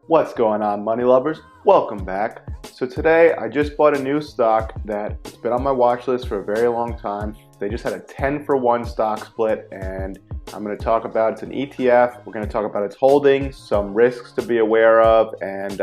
What's going on, money lovers? Welcome back. So today I just bought a new stock that's been on my watch list for a very long time. They just had a 10-for-1 stock split, and I'm going to talk about it. It's an ETF. We're going to talk about its holdings, some risks to be aware of, and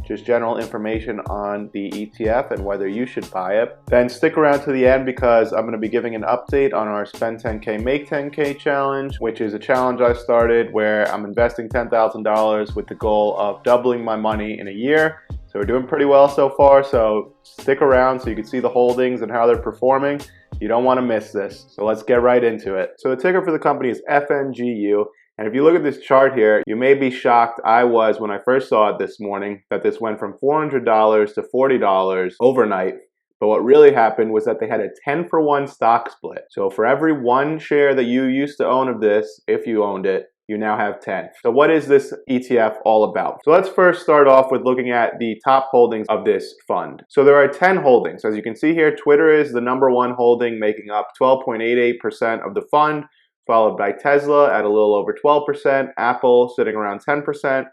just general information on the ETF and whether you should buy it. Then stick around to the end because I'm going to be giving an update on our Spend 10K, Make 10K challenge, which is a challenge I started where I'm investing $10,000 with the goal of doubling my money in a year. So we're doing pretty well so far, so stick around so you can see the holdings and how they're performing. You don't want to miss this. So let's get right into it. So the ticker for the company is FNGU. And if you look at this chart here, you may be shocked. I was when I first saw it this morning that this went from $400 to $40 overnight. But what really happened was that they had a 10-for-1 stock split. So for every one share that you used to own of this, if you owned it, you now have 10. So what is this ETF all about? So let's first start off with looking at the top holdings of this fund. So there are 10 holdings. As you can see here, Twitter is the #1 holding, making up 12.88% of the fund, followed by Tesla at a little over 12%, Apple sitting around 10%,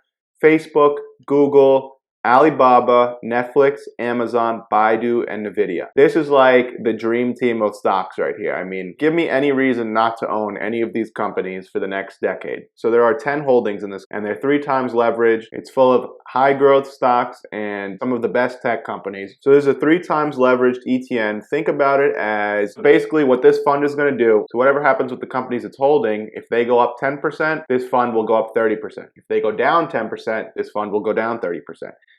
Facebook, Google, Alibaba, Netflix, Amazon, Baidu, and Nvidia. This is like the dream team of stocks right here. I mean, give me any reason not to own any of these companies for the next decade. So there are 10 holdings in this, and they're 3 times leveraged. It's full of high growth stocks and some of the best tech companies. So there's a 3 times leveraged ETN. Think about it as basically what this fund is going to do. So whatever happens with the companies it's holding, if they go up 10%, this fund will go up 30%. If they go down 10%, this fund will go down 30%.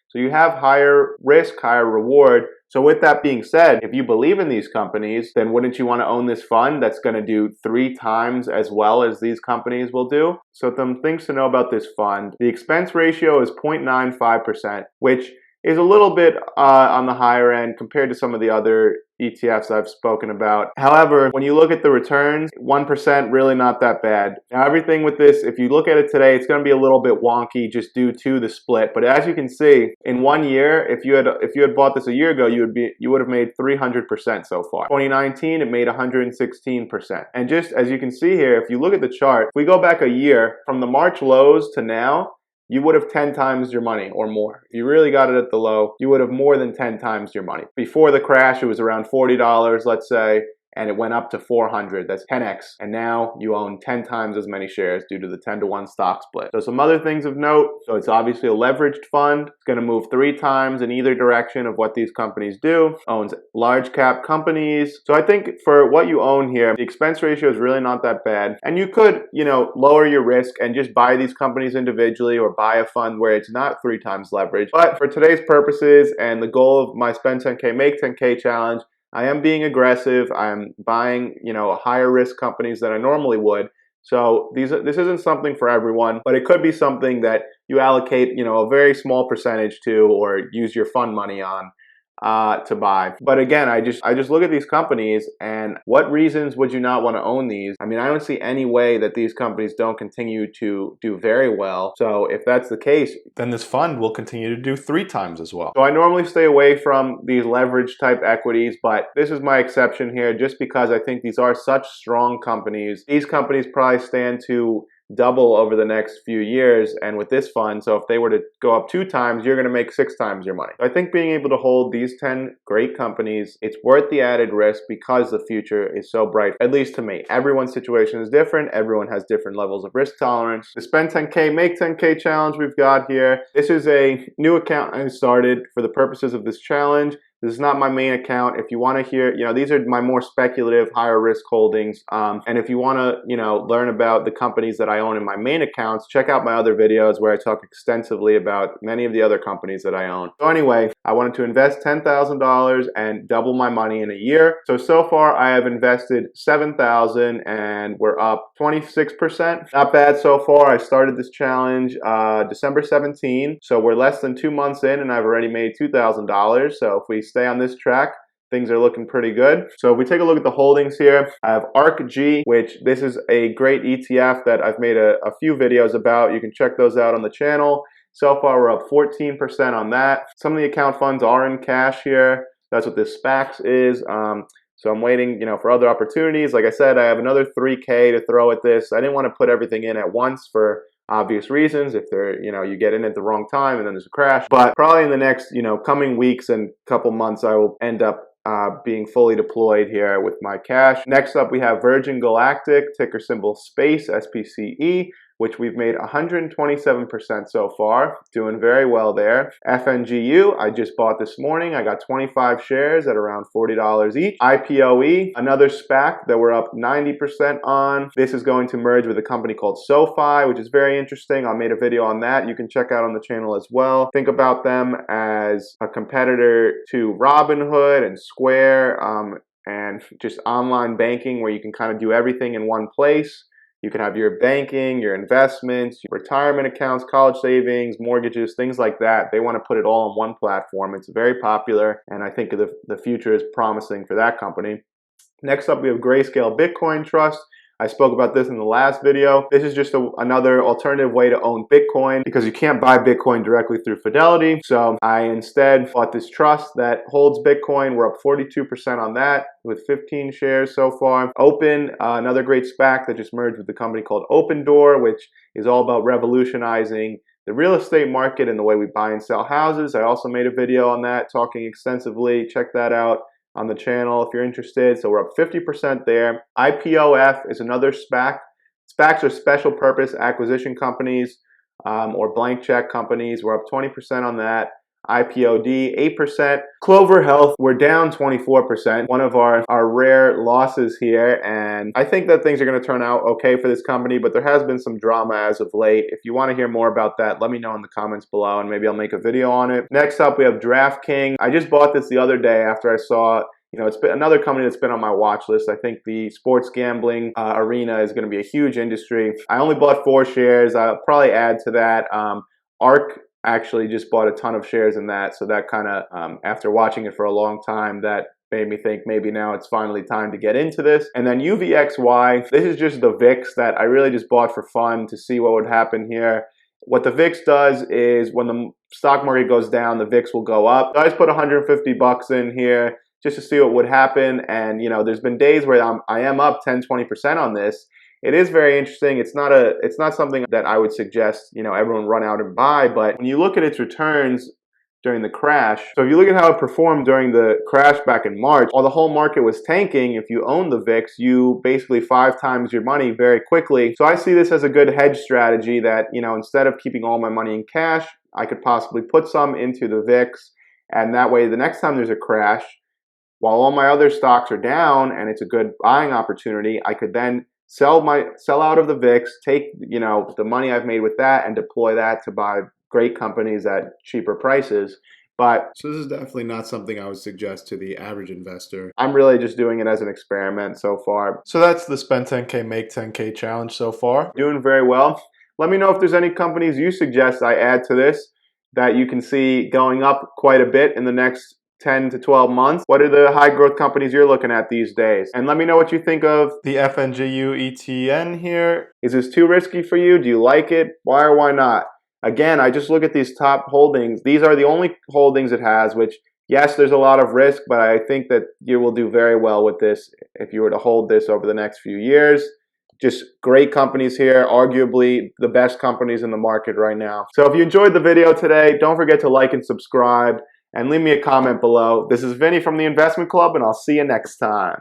So you have higher risk, higher reward. So with that being said, if you believe in these companies, then wouldn't you want to own this fund that's going to do 3 times as well as these companies will do? So some things to know about this fund. The expense ratio is 0.95%, which is a little bit on the higher end compared to some of the other ETFs I've spoken about. However, when you look at the returns, 1% really not that bad. Now everything with this, if you look at it today, it's going to be a little bit wonky just due to the split. But as you can see, in 1 year, if you had bought this a year ago, you would have made 300% so far. 2019, it made 116%. And just as you can see here, if you look at the chart, if we go back a year from the March lows to now, you would have 10 times your money or more. If you really got it at the low, you would have more than 10 times your money. Before the crash, it was around $40, let's say, and it went up to 400. That's 10x. And now you own 10 times as many shares due to the 10-to-1 stock split. So some other things of note. So it's obviously a leveraged fund. It's going to move 3 times in either direction of what these companies do. Owns large cap companies. So I think for what you own here, the expense ratio is really not that bad. And you could, lower your risk and just buy these companies individually or buy a fund where it's not 3 times leverage. But for today's purposes and the goal of my Spend 10K, Make 10K challenge, I am being aggressive. I'm buying, higher risk companies than I normally would. So this isn't something for everyone, but it could be something that you allocate, a very small percentage to or use your fund money on to buy. But again, I just look at these companies and what reasons would you not want to own these? I mean, I don't see any way that these companies don't continue to do very well. So if that's the case, then this fund will continue to do 3 times as well. So I normally stay away from these leverage type equities, but this is my exception here just because I think these are such strong companies. These companies probably stand to double over the next few years, and with this fund, so if they were to go up 2 times, you're going to make 6 times your money. So I think being able to hold these 10 great companies, it's worth the added risk because the future is so bright, at least to me. Everyone's situation is different. Everyone has different levels of risk tolerance. The Spend 10K, Make 10K challenge we've got here. This is a new account I started for the purposes of this challenge. This is not my main account. If you want to hear, these are my more speculative, higher risk holdings. And if you want to, learn about the companies that I own in my main accounts, check out my other videos where I talk extensively about many of the other companies that I own. So anyway, I wanted to invest $10,000 and double my money in a year. So far I have invested $7,000 and we're up 26%. Not bad so far. I started this challenge December 17. So we're less than 2 months in and I've already made $2,000. So if we stay on this track, things are looking pretty good. So if we take a look at the holdings here, I have ARKG, which this is a great ETF that I've made a few videos about. You can check those out on the channel. So far, we're up 14% on that. Some of the account funds are in cash here. That's what this SPACs is. So I'm waiting, for other opportunities. Like I said, I have another $3K to throw at this. I didn't want to put everything in at once for obvious reasons, if they're, you get in at the wrong time and then there's a crash. But probably in the next, coming weeks and couple months, I will end up being fully deployed here with my cash. Next up, we have Virgin Galactic, ticker symbol SPACE, SPCE, which we've made 127% so far, doing very well there. FNGU, I just bought this morning. I got 25 shares at around $40 each. IPOE, another SPAC that we're up 90% on. This is going to merge with a company called SoFi, which is very interesting. I made a video on that. You can check out on the channel as well. Think about them as a competitor to Robinhood and Square, and just online banking where you can kind of do everything in one place. You can have your banking, your investments, your retirement accounts, college savings, mortgages, things like that. They want to put it all on one platform. It's very popular, and I think the future is promising for that company. Next up, we have Grayscale Bitcoin Trust. I spoke about this in the last video. This is just another alternative way to own Bitcoin because you can't buy Bitcoin directly through Fidelity. So I instead bought this trust that holds Bitcoin. We're up 42% on that with 15 shares so far. Another great SPAC that just merged with a company called Opendoor, which is all about revolutionizing the real estate market and the way we buy and sell houses. I also made a video on that talking extensively. Check that out on the channel if you're interested. So we're up 50% there. IPOF is another SPAC. SPACs are special purpose acquisition companies or blank check companies. We're up 20% on that. IPOD, 8%. Clover Health, we're down 24%. One of our rare losses here. And I think that things are going to turn out okay for this company, but there has been some drama as of late. If you want to hear more about that, let me know in the comments below and maybe I'll make a video on it. Next up, we have DraftKings. I just bought this the other day after I saw it's been another company that's been on my watch list. I think the sports gambling arena is going to be a huge industry. I only bought 4 shares. I'll probably add to that. ARK actually just bought a ton of shares in that. So that kind of, after watching it for a long time, that made me think maybe now it's finally time to get into this. And then UVXY, this is just the VIX that I really just bought for fun to see what would happen here. What the VIX does is when the stock market goes down, the VIX will go up. So I just put 150 bucks in here just to see what would happen. And there's been days where I am up 10-20% on this. It is very interesting. It's not something that I would suggest everyone run out and buy, but when you look at its returns during the crash, so if you look at how it performed during the crash back in March, while the whole market was tanking, if you own the VIX, you basically 5 times your money very quickly. So I see this as a good hedge strategy that instead of keeping all my money in cash, I could possibly put some into the VIX, and that way the next time there's a crash, while all my other stocks are down and it's a good buying opportunity, I could then sell out of the VIX, take the money I've made with that and deploy that to buy great companies at cheaper prices. So this is definitely not something I would suggest to the average investor. I'm really just doing it as an experiment so far. So that's the spend 10K, make 10K challenge so far. Doing very well. Let me know if there's any companies you suggest I add to this that you can see going up quite a bit in the next 10 to 12 months. What are the high growth companies you're looking at these days? And let me know what you think of the FNGU ETN here. Is this too risky for you? Do you like it? Why or why not? Again, I just look at these top holdings. These are the only holdings it has, which yes, there's a lot of risk, but I think that you will do very well with this if you were to hold this over the next few years. Just great companies here, arguably the best companies in the market right now. So if you enjoyed the video today, don't forget to like and subscribe and leave me a comment below. This is Vinny from the Investment Club, and I'll see you next time.